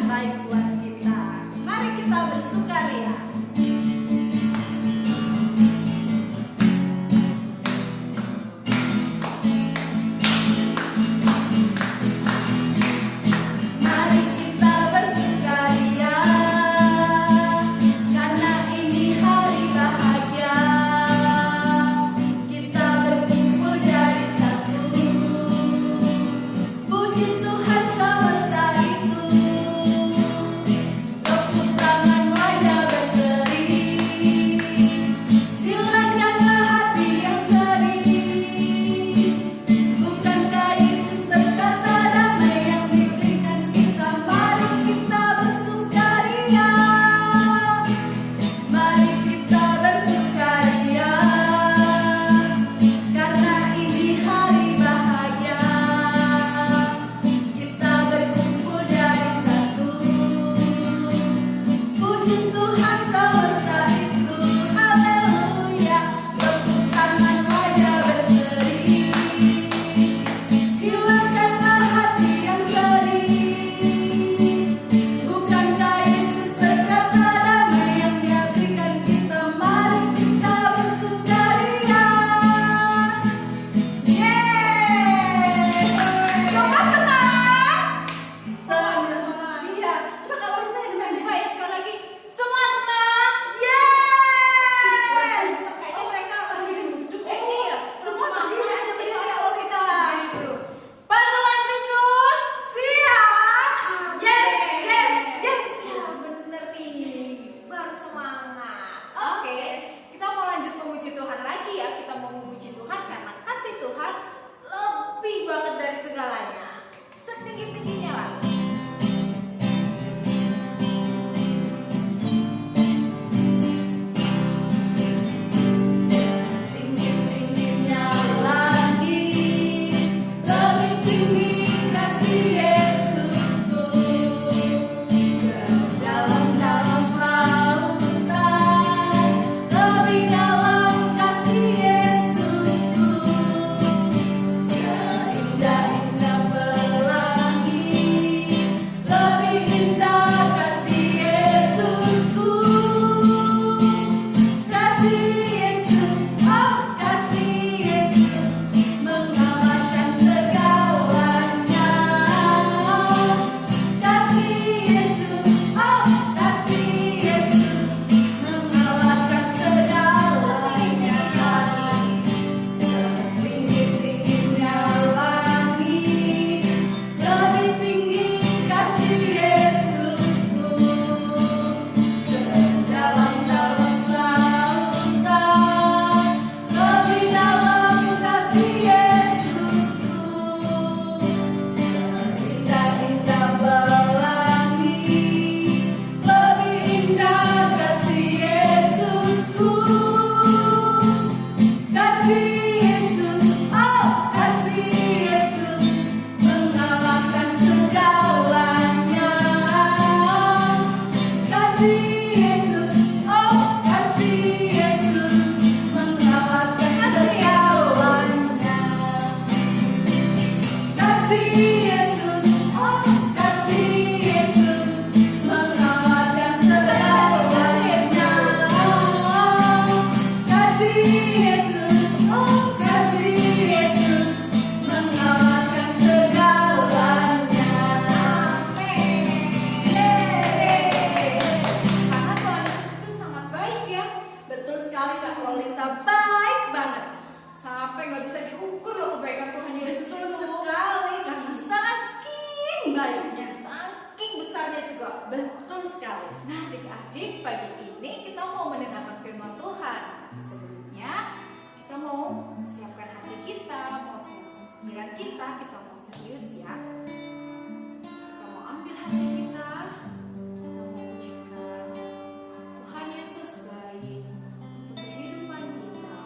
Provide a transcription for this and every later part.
baik buat kita. Mari kita bersukaria. Betul sekali Kak Lolita, baik banget. Sampai nggak bisa diukur loh kebaikan Tuhan Yesus. Betul sekali, karena saking baiknya, saking besarnya juga. Betul sekali. Nah adik-adik, pagi ini kita mau mendengarkan firman Tuhan. Sebelumnya kita mau siapkan hati kita, mau siapkan pikiran kita mau serius ya. Kita mau ambil hati kita mau pujikan Tuhan Yesus baik untuk kehidupan kita.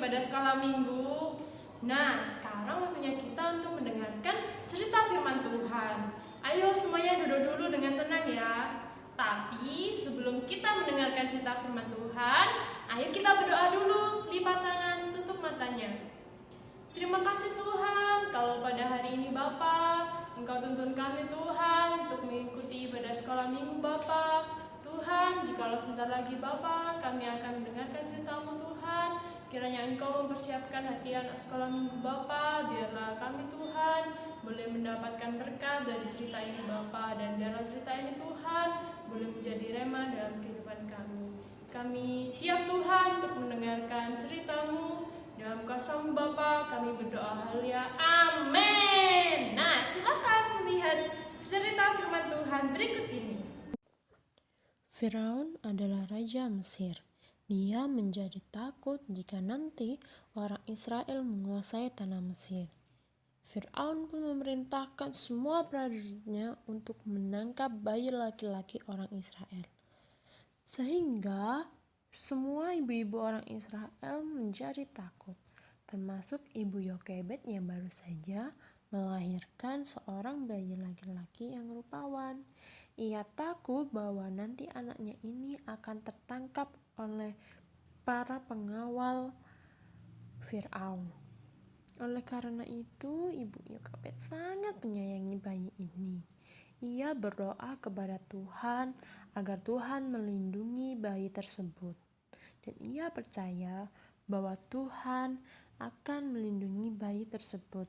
ibadah sekolah minggu. Nah, sekarang waktunya kita untuk mendengarkan cerita firman Tuhan. Ayo semuanya duduk dulu dengan tenang ya. Tapi sebelum kita mendengarkan cerita firman Tuhan, ayo kita berdoa dulu. Lipat tangan, tutup matanya. Terima kasih Tuhan, kalau pada hari ini Bapa, Engkau tuntun kami Tuhan untuk mengikuti ibadah sekolah minggu Bapa. Tuhan, jikalau sebentar lagi Bapa, kami akan mendengarkan cerita-Mu Tuhan. Kiranya Engkau mempersiapkan hati anak sekolah minggu Bapa, biarlah kami Tuhan boleh mendapatkan berkat dari cerita ini Bapa, dan biarlah cerita ini Tuhan boleh menjadi rema dalam kehidupan kami. Kami siap Tuhan untuk mendengarkan cerita-Mu. Dalam kuasa-Mu Bapa, kami berdoa haleluya. Amin. Nah, silakan melihat cerita firman Tuhan berikut ini. Firaun adalah raja Mesir. Dia menjadi takut jika nanti orang Israel menguasai tanah Mesir. Firaun pun memerintahkan semua prajuritnya untuk menangkap bayi laki-laki orang Israel. Sehingga semua ibu-ibu orang Israel menjadi takut, termasuk ibu Yokebed yang baru saja melahirkan seorang bayi laki-laki yang rupawan. Ia takut bahwa nanti anaknya ini akan tertangkap oleh para pengawal Firaun. Oleh karena itu, ibu Yokebed sangat menyayangi bayi ini. Ia berdoa kepada Tuhan agar Tuhan melindungi bayi tersebut. Dan ia percaya bahwa Tuhan akan melindungi bayi tersebut.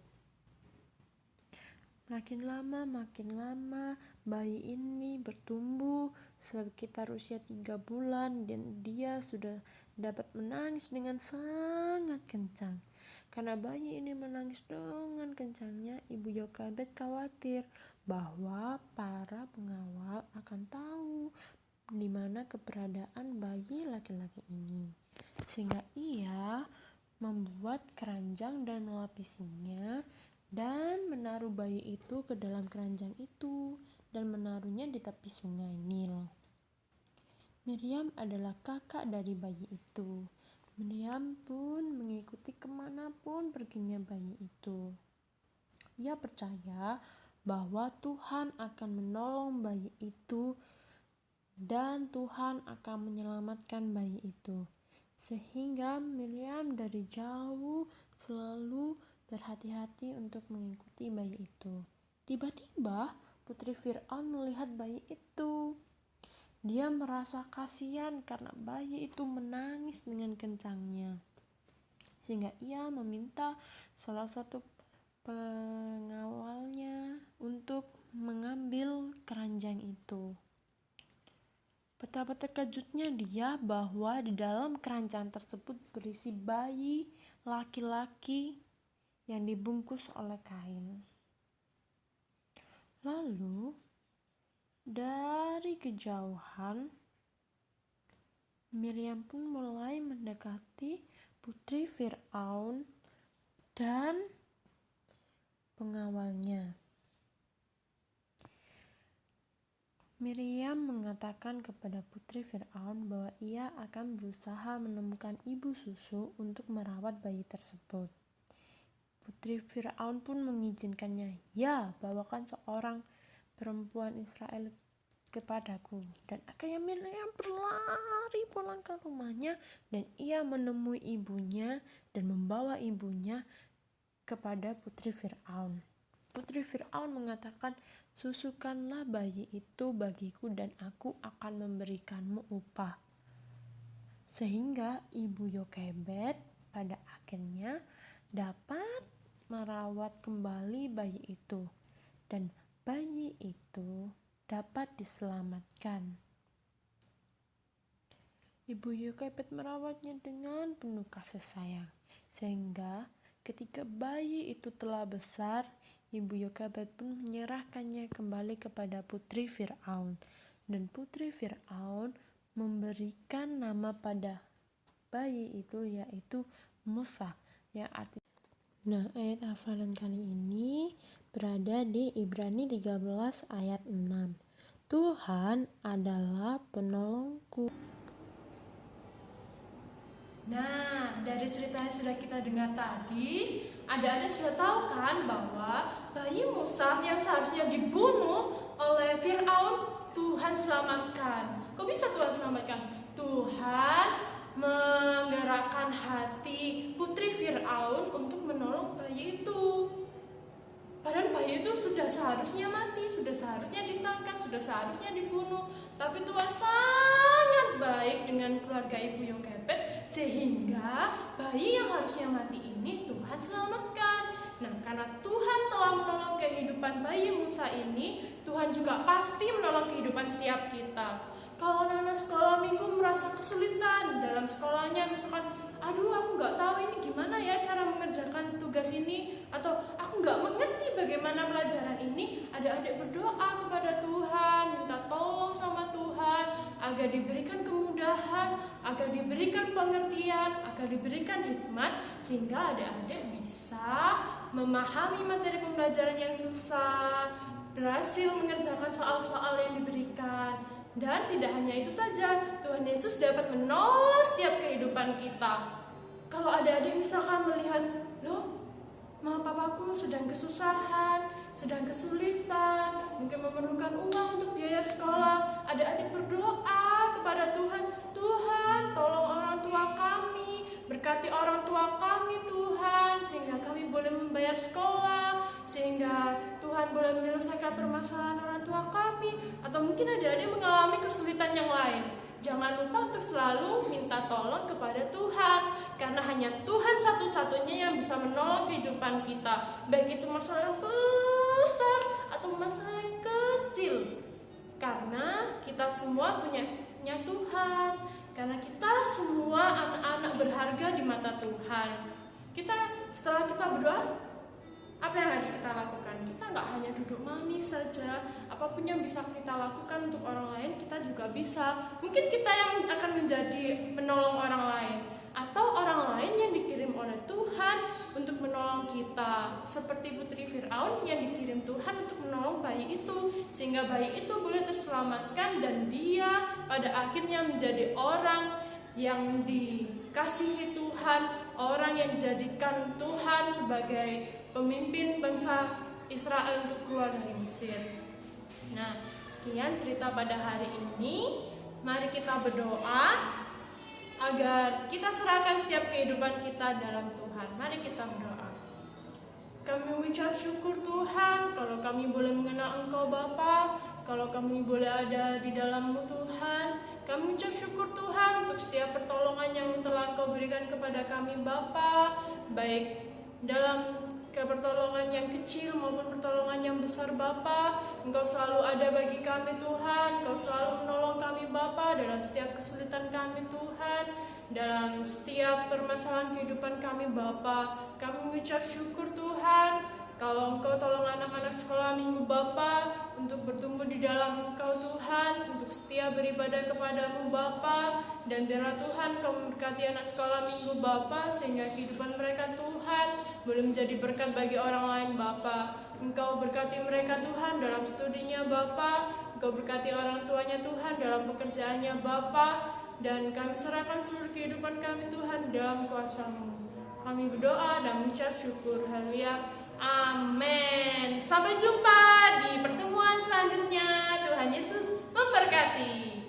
Makin lama, bayi ini bertumbuh sekitar usia 3 bulan dan dia sudah dapat menangis dengan sangat kencang. Karena bayi ini menangis dengan kencangnya, ibu Yokebed khawatir bahwa para pengawal akan tahu di mana keberadaan bayi laki-laki ini. Sehingga ia membuat keranjang dan melapisinya dan menaruh bayi itu ke dalam keranjang itu dan menaruhnya di tepi sungai Nil. Miriam adalah kakak dari bayi itu. Miriam pun mengikuti kemanapun perginya bayi itu. Ia percaya bahwa Tuhan akan menolong bayi itu dan Tuhan akan menyelamatkan bayi itu. Sehingga Miriam dari jauh selalu berhati-hati untuk mengikuti bayi itu. Tiba-tiba putri Firaun melihat bayi itu. Dia merasa kasihan karena bayi itu menangis dengan kencangnya. Sehingga ia meminta salah satu pengawalnya untuk mengambil keranjang itu. Betapa terkejutnya dia bahwa di dalam keranjang tersebut berisi bayi laki-laki yang dibungkus oleh kain. Lalu dari kejauhan Miriam pun mulai mendekati putri Firaun dan pengawalnya. Miriam mengatakan kepada putri Firaun bahwa ia akan berusaha menemukan ibu susu untuk merawat bayi tersebut. Putri Firaun pun mengizinkannya. Ya, bawakan seorang perempuan Israel kepadaku. Dan akhirnya Miriam berlari pulang ke rumahnya dan ia menemui ibunya dan membawa ibunya kepada putri Firaun. Putri Firaun mengatakan, susukanlah bayi itu bagiku dan aku akan memberikanmu upah. Sehingga ibu Yokebed pada akhirnya dapat merawat kembali bayi itu dan bayi itu dapat diselamatkan. Ibu Yokebed merawatnya dengan penuh kasih sayang, sehingga ketika bayi itu telah besar, ibu Yokebed pun menyerahkannya kembali kepada putri Firaun, dan putri Firaun memberikan nama pada bayi itu yaitu Musa, yang artinya. Nah, ayat hafalan kali ini berada di Ibrani 13 ayat 6. Tuhan adalah penolongku. Nah, dari dari cerita yang sudah kita dengar tadi, adik-adik sudah tahu kan bahwa bayi Musa yang seharusnya dibunuh oleh Fir'aun, Tuhan selamatkan. Kok bisa Tuhan selamatkan? Tuhan menggerakkan hati putri Fir'aun untuk menolong bayi itu. Padahal bayi itu sudah seharusnya mati, sudah seharusnya ditangkap, sudah seharusnya dibunuh. Tapi Tuhan sangat baik dengan keluarga ibu Yokebed, sehingga bayi yang harusnya mati ini Tuhan selamatkan. Nah, karena Tuhan telah menolong kehidupan bayi Musa ini, Tuhan juga pasti menolong kehidupan setiap kita. Kalau anak-anak sekolah minggu merasa kesulitan dalam sekolahnya, misalkan, aduh aku nggak tahu ini gimana ya cara mengerjakan tugas ini, atau aku nggak mengerti bagaimana pelajaran ini, adik-adik berdoa kepada Tuhan, minta tolong sama Tuhan agar diberikan kemudahan, agar diberikan pengertian, agar diberikan hikmat, sehingga adik-adik bisa memahami materi pembelajaran yang susah, berhasil mengerjakan soal-soal yang diberikan. Dan tidak hanya itu saja, Tuhan Yesus dapat menolong setiap kehidupan kita. Kalau adik-adik misalkan melihat, loh, mama papaku sedang kesusahan, sedang kesulitan, mungkin memerlukan uang untuk biaya sekolah, adik-adik berdoa kepada Tuhan, Tuhan tolong orang tua kami, berkati orang tua kami Tuhan, sehingga kami boleh membayar sekolah, sehingga Tuhan boleh menyelesaikan permasalahan orang tua kami. Atau mungkin adik-adik mengalami kesulitan yang lain, jangan lupa untuk selalu minta tolong kepada Tuhan, karena hanya Tuhan satu-satunya yang bisa menolong kehidupan kita, baik itu masalah yang besar atau masalah yang kecil. Karena kita semua punya Tuhan, karena kita semua anak-anak berharga di mata Tuhan. Setelah kita berdoa, apa yang harus kita lakukan? Kita nggak hanya duduk manis saja. Apapun yang bisa kita lakukan untuk orang lain, kita juga bisa. Mungkin kita yang akan menjadi penolong orang lain, atau orang lain yang dikirim oleh Tuhan untuk menolong kita, seperti putri Fir'aun yang dikirim Tuhan untuk menolong bayi itu, sehingga bayi itu boleh terselamatkan dan dia pada akhirnya menjadi orang yang dikasihi Tuhan, orang yang dijadikan Tuhan sebagai pemimpin bangsa Israel untuk keluar dari Mesir. Nah, sekian cerita pada hari ini. Mari kita berdoa agar kita serahkan setiap kehidupan kita dalam Tuhan. Mari kita berdoa. Kami mengucap syukur Tuhan kalau kami boleh mengenal Engkau Bapa, kalau kami boleh ada di dalam-Mu Tuhan. Kami mengucap syukur Tuhan untuk setiap pertolongan yang telah Engkau berikan kepada kami Bapa, baik dalam pertolongan yang kecil maupun pertolongan yang besar Bapa. Engkau selalu ada bagi kami Tuhan, Engkau selalu menolong kami Bapa dalam setiap kesulitan kami Tuhan, dalam setiap permasalahan kehidupan kami Bapa. Kami mengucap syukur Tuhan kalau Engkau tolong anak-anak sekolah minggu Bapa untuk bertumbuh di dalam Engkau Tuhan, untuk setia beribadah kepadamu Bapa, dan biarlah Tuhan Kau memberkati anak sekolah minggu Bapa sehingga kehidupan mereka Tuhan boleh menjadi berkat bagi orang lain Bapa. Engkau berkati mereka Tuhan dalam studinya Bapa, Engkau berkati orang tuanya Tuhan dalam pekerjaannya Bapa, dan kami serahkan seluruh kehidupan kami Tuhan dalam kuasa-Mu. Kami berdoa dan mengucap syukur. Haleluya. Amin. Sampai jumpa di pertemuan selanjutnya. Tuhan Yesus memberkati.